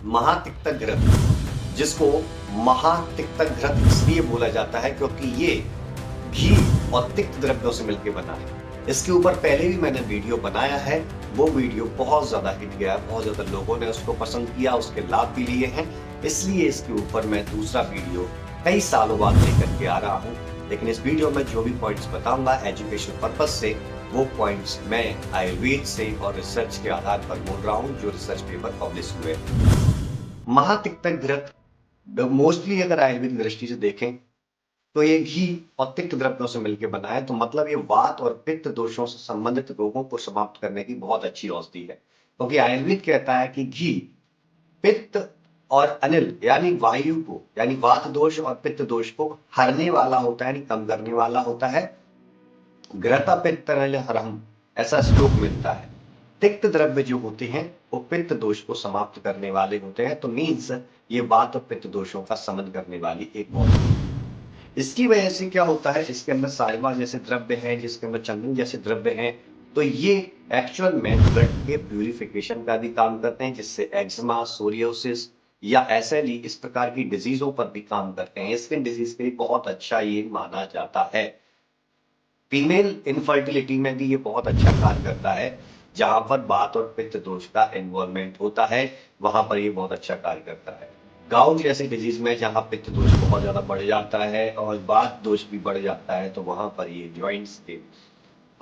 महातिक्त घृत, जिसको महातिक्त घृत इसलिए बोला जाता है क्योंकि ये घी और तिक्त द्रव्यों से मिलकर बना है। इसके ऊपर पहले भी मैंने वीडियो बनाया है, वो वीडियो बहुत ज्यादा हिट गया, बहुत ज्यादा लोगों ने उसको पसंद किया, उसके लाभ भी लिए हैं, इसलिए इसके ऊपर मैं दूसरा वीडियो कई सालों बाद लेकर के आ रहा हूँ। लेकिन इस वीडियो में जो भी पॉइंट्स बताऊंगा एजुकेशन पर्पज से, वो पॉइंट्स मैं आयुर्वेद से और रिसर्च के आधार पर बोल रहा हूँ, जो रिसर्च पेपर पब्लिश हुए। महातिक्त घृत मोस्टली अगर आयुर्वेदिक दृष्टि से देखें तो ये घी और तिक्त द्रव्यों से मिलकर बना है, तो मतलब ये वात और पित्त दोषों से संबंधित रोगों को समाप्त करने की बहुत अच्छी औषधि है। क्योंकि आयुर्वेद कहता है कि घी पित्त और अनिल यानी वायु को, यानी वात दोष और पित्त दोष को हरने वाला होता है, यानी कम करने वाला होता है। घृता पित्त अनिल हरम, ऐसा श्लोक मिलता है। तिक्त द्रव्य जो होते हैं वो पित्त दोष को समाप्त करने वाले होते हैं, तो मीन्स ये वात और पित्त दोषों का समन करने वाली एक औषधि है। इसकी वजह से क्या होता है, इसके अंदर साइवा जैसे द्रव्य हैं, जिसके अंदर चंदन जैसे द्रव्य हैं, तो ये एक्चुअल में ब्लड के प्यूरिफिकेशन का भी काम करते हैं, जिससे एक्जिमा, सोरियोसिस या एसएलई इस प्रकार की डिजीजों पर भी काम करते हैं। स्किन डिजीज के लिए बहुत अच्छा ये माना जाता है। फीमेल इनफर्टिलिटी में भी ये बहुत अच्छा कार्य करता है। जहां पर वात और पित्त दोष का इन्वॉल्वमेंट होता है, वहां पर ये बहुत अच्छा कार्य करता है। गाउट जैसे डिजीज में जहां पित्त दोष बहुत ज्यादा बढ़ जाता है और वात दोष भी बढ़ जाता है, तो वहां पर ये जॉइंट्स के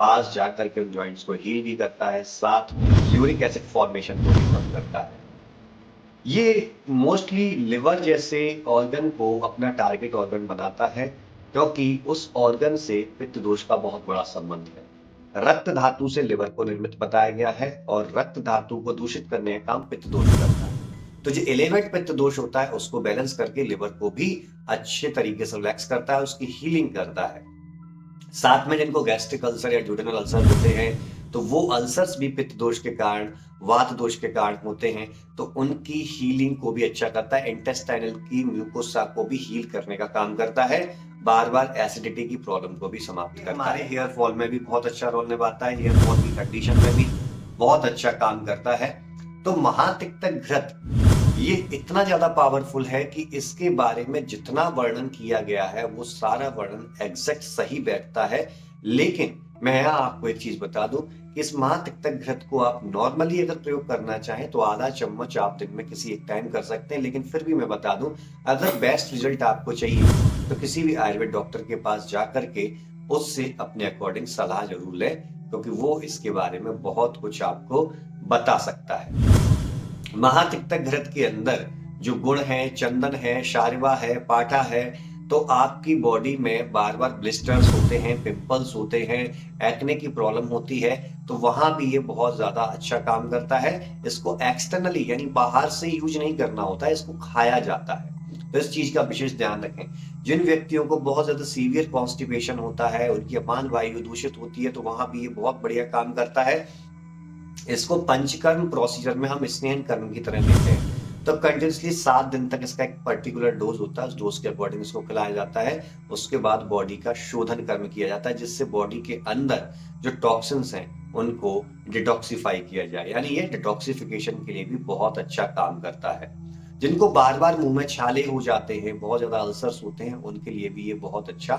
पास जाकर के उन जॉइंट्स को हील भी करता है, साथ में यूरिक एसिड फॉर्मेशन को भी कम करता है। ये मोस्टली लिवर जैसे ऑर्गन को अपना टारगेट ऑर्गन बनाता है, क्योंकि उस ऑर्गन से पित्त दोष का बहुत बड़ा संबंध है। रक्त धातु से लिवर को निर्मित बताया गया है और रक्त धातु को दूषित करने का काम पित्त दोष करता है। तो जो एलिवेट पित्त दोष होता है उसको बैलेंस करके लिवर को भी अच्छे तरीके से रिलैक्स करता है, उसकी हीलिंग करता है। साथ में जिनको गैस्ट्रिक अल्सर या ड्यूडेनल अल्सर होते हैं, तो वो अल्सर्स भी पित्त दोष के कारण, वात दोष के कारण होते हैं, तो उनकी हीलिंग को भी अच्छा करता है। इंटेस्टाइनल की म्यूकोसा को भी हील करने का काम करता है, बार बार एसिडिटी की प्रॉब्लम को भी समाप्त करता है। हमारे हेयर फॉल में भी बहुत अच्छा रोल निभाता है, हेयर फॉल की कंडीशन में भी बहुत अच्छा काम करता है। तो महातिक्त घृत ये इतना ज्यादा पावरफुल है कि इसके बारे में जितना वर्णन किया गया है वो सारा वर्णन एग्जैक्ट सही बैठता है। लेकिन मैं यहाँ आपको एक चीज बता दूं, इस महातिक्त घृत को आप नॉर्मली अगर प्रयोग करना चाहें तो आधा चम्मच आप दिन में किसी एक टाइम कर सकते हैं। लेकिन फिर भी मैं बता दूं, अगर बेस्ट रिजल्ट आपको चाहिए तो किसी भी आयुर्वेद डॉक्टर के पास जाकर के उससे अपने अकॉर्डिंग सलाह जरूर लें, क्योंकि वो इसके बारे में बहुत कुछ आपको बता सकता है। महातिक्त घृत के अंदर जो गुण है, चंदन है, शारिवा है, पाठा है, तो आपकी बॉडी में बार बार ब्लिस्टर्स होते हैं, पिंपल्स होते हैं, एक्ने की प्रॉब्लम होती है, तो वहां भी ये बहुत ज्यादा अच्छा काम करता है। इसको एक्सटर्नली यानी बाहर से यूज नहीं करना होता है, इसको खाया जाता है, तो इस चीज का विशेष ध्यान रखें। जिन व्यक्तियों को बहुत ज्यादा सीवियर कॉन्स्टिपेशन होता है, उनकी अपान वायु दूषित होती है, तो वहां भी ये बहुत बढ़िया काम करता है। इसको पंचकर्म प्रोसीजर में हम स्नेहन कर्म की तरह लेते हैं, तो कंटिन्यूसली 7 दिन तक इसका एक पर्टिकुलर डोज होता है, उस डोज के अकॉर्डिंग इसको खिलाया जाता है। उसके बाद बॉडी का शोधन कर्म किया जाता है, जिससे बॉडी के अंदर जो टॉक्सिन्स हैं उनको डिटॉक्सिफाई किया जाए, यानी ये डिटॉक्सिफिकेशन के लिए भी बहुत अच्छा काम करता है। जिनको बार बार मुंह में छाले हो जाते हैं, बहुत ज्यादा अल्सर्स होते हैं, उनके लिए भी ये बहुत अच्छा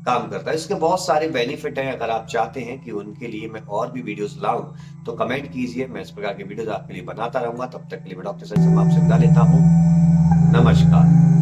काम करता है। इसके बहुत सारे बेनिफिट हैं। अगर आप चाहते हैं कि उनके लिए मैं और भी वीडियोस लाऊं तो कमेंट कीजिए, मैं इस प्रकार के वीडियोस आपके लिए बनाता रहूंगा। तब तक के लिए मैं डॉक्टर सर आपसे विदा लेता हूं। नमस्कार।